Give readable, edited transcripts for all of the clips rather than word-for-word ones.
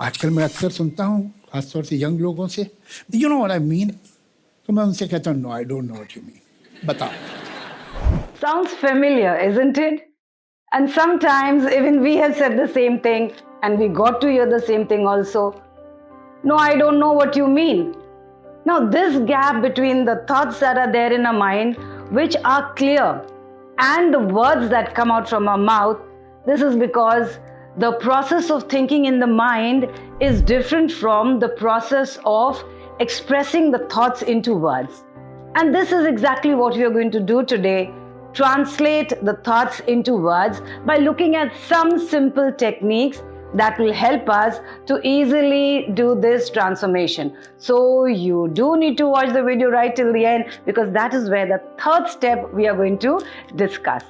आजकल मैं अक्सर सुनता हूँ खासतौर से यंग लोगों से, you know what I mean, तो मैं उनसे कहता हूँ no I don't know what you mean, बताओ. Sounds familiar, isn't it? And sometimes even we have said the same thing and we got to hear the same thing also. No, I don't know what you mean. Now, this gap between the thoughts that are there in our mind, which are clear, and the words that come out from our mouth, this is because the process of thinking in the mind is different from the process of expressing the thoughts into words. And this is exactly what we are going to do today. Translate the thoughts into words by looking at some simple techniques that will help us to easily do this transformation. So you do need to watch the video right till the end, because that is where the third step we are going to discuss.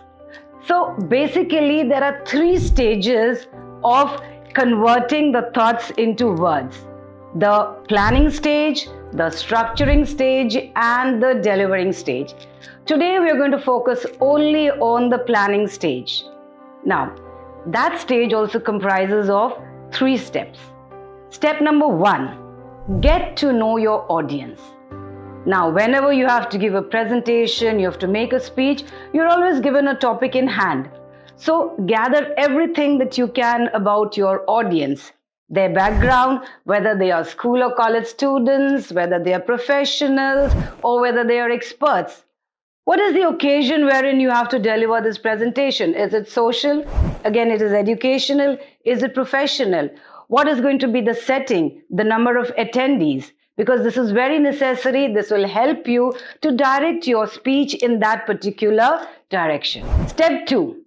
So basically there are 3 stages of converting the thoughts into words: the planning stage, the structuring stage, and the delivering stage. Today we are going to focus only on the planning stage. Now, that stage also comprises of 3 steps. Step number 1, get to know your audience. Now, whenever you have to give a presentation, you have to make a speech, you're always given a topic in hand. So, gather everything that you can about your audience, their background, whether they are school or college students, whether they are professionals, or whether they are experts. What is the occasion wherein you have to deliver this presentation? Is it social? Again, it is educational. Is it professional? What is going to be the setting, the number of attendees? Because this is very necessary. This will help you to direct your speech in that particular direction. Step 2,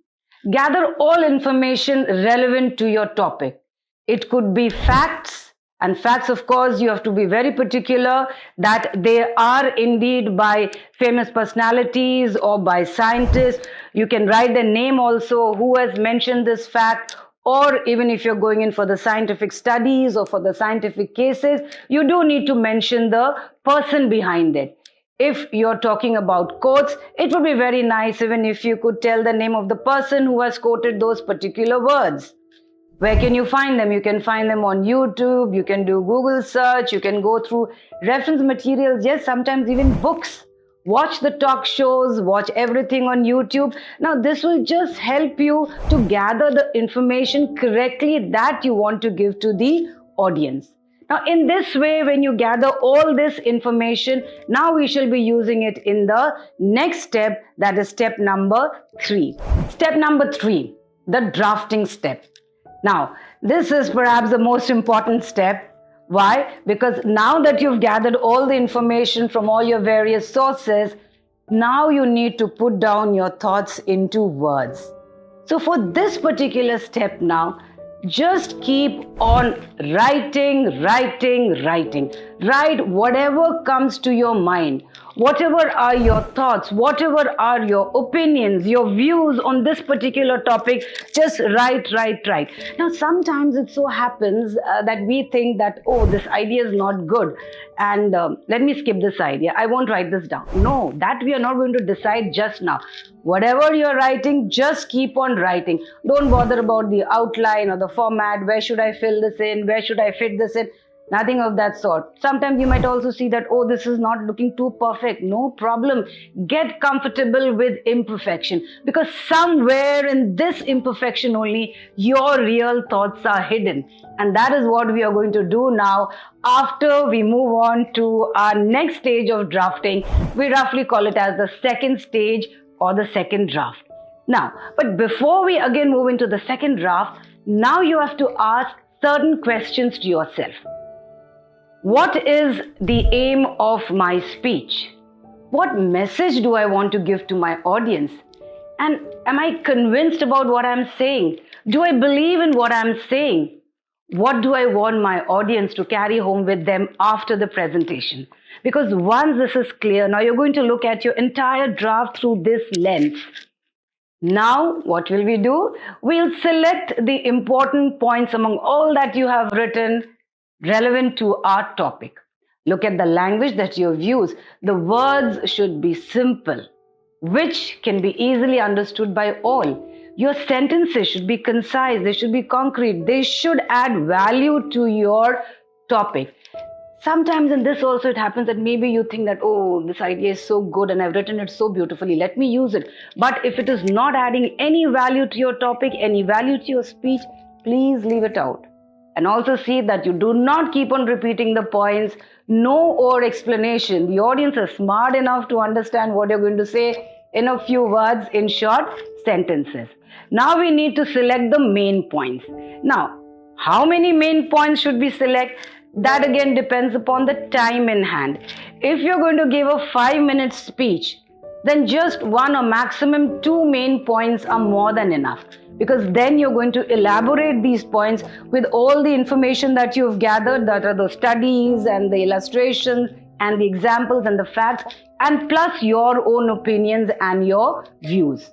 gather all information relevant to your topic. It could be facts, and facts, of course, you have to be very particular that they are indeed by famous personalities or by scientists. You can write the name also, who has mentioned this fact, or even if you're going in for the scientific studies or for the scientific cases, you do need to mention the person behind it. If you're talking about quotes, it would be very nice even if you could tell the name of the person who has quoted those particular words. Where can you find them? You can find them on YouTube, you can do Google search, you can go through reference materials, yes, sometimes even books. Watch the talk shows, watch everything on YouTube. Now, this will just help you to gather the information correctly that you want to give to the audience. Now, in this way, when you gather all this information, now we shall be using it in the next step, that is step number 3. Step number 3, the drafting step. Now, this is perhaps the most important step. Why? Because now that you've gathered all the information from all your various sources, now you need to put down your thoughts into words. So for this particular step now, just keep on writing. Write whatever comes to your mind. Whatever are your thoughts, whatever are your opinions, your views on this particular topic, just write. Now, sometimes it so happens that we think that, oh, this idea is not good, and let me skip this idea. I won't write this down. No, that we are not going to decide just now. Whatever you're writing, just keep on writing. Don't bother about the outline or the format. Where should I fill this in? Where should I fit this in? Nothing of that sort. Sometimes you might also see that, oh, this is not looking too perfect. No problem. Get comfortable with imperfection, because somewhere in this imperfection only your real thoughts are hidden. And that is what we are going to do now after we move on to our next stage of drafting. We roughly call it as the second stage or the second draft. Now, but before we again move into the second draft, now you have to ask certain questions to yourself. What is the aim of my speech? What message do I want to give to my audience? And am I convinced about what I'm saying? Do I believe in what I'm saying? What do I want my audience to carry home with them after the presentation? Because once this is clear, now you're going to look at your entire draft through this lens. Now, what will we do? We'll select the important points among all that you have written relevant to our topic. Look at the language that you've used. The words should be simple, which can be easily understood by all. Your sentences should be concise, they should be concrete, they should add value to your topic. Sometimes in this also it happens that maybe you think that, oh, this idea is so good and I've written it so beautifully, let me use it. But if it is not adding any value to your topic, any value to your speech, please leave it out. And also see that you do not keep on repeating the points, no over explanation. The audience is smart enough to understand what you're going to say in a few words, in short sentences. Now we need to select the main points. Now, how many main points should we select? That again depends upon the time in hand. If you're going to give a 5-minute speech, then just 1 or maximum 2 main points are more than enough. Because then you're going to elaborate these points with all the information that you've gathered, that are the studies and the illustrations and the examples and the facts, and plus your own opinions and your views.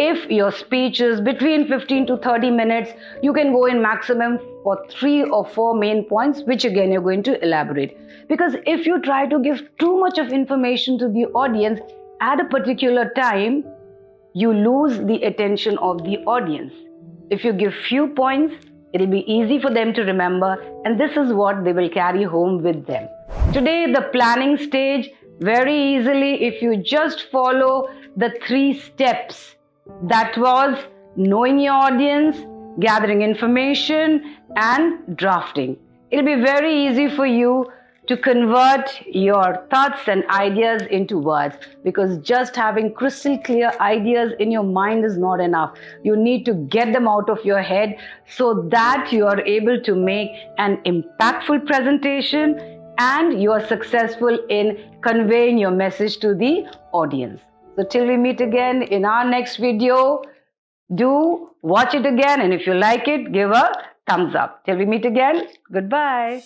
If your speech is between 15 to 30 minutes, you can go in maximum for 3 or 4 main points, which again you're going to elaborate. Because if you try to give too much of information to the audience at a particular time, you lose the attention of the audience. If you give few points, it'll be easy for them to remember, and this is what they will carry home with them. Today, the planning stage, very easily, if you just follow the 3 steps, that was knowing your audience, gathering information, and drafting. It'll be very easy for you to convert your thoughts and ideas into words, because just having crystal clear ideas in your mind is not enough. You need to get them out of your head so that you are able to make an impactful presentation and you are successful in conveying your message to the audience. So till we meet again in our next video, do watch it again, and if you like it, give a thumbs up. Till we meet again, goodbye.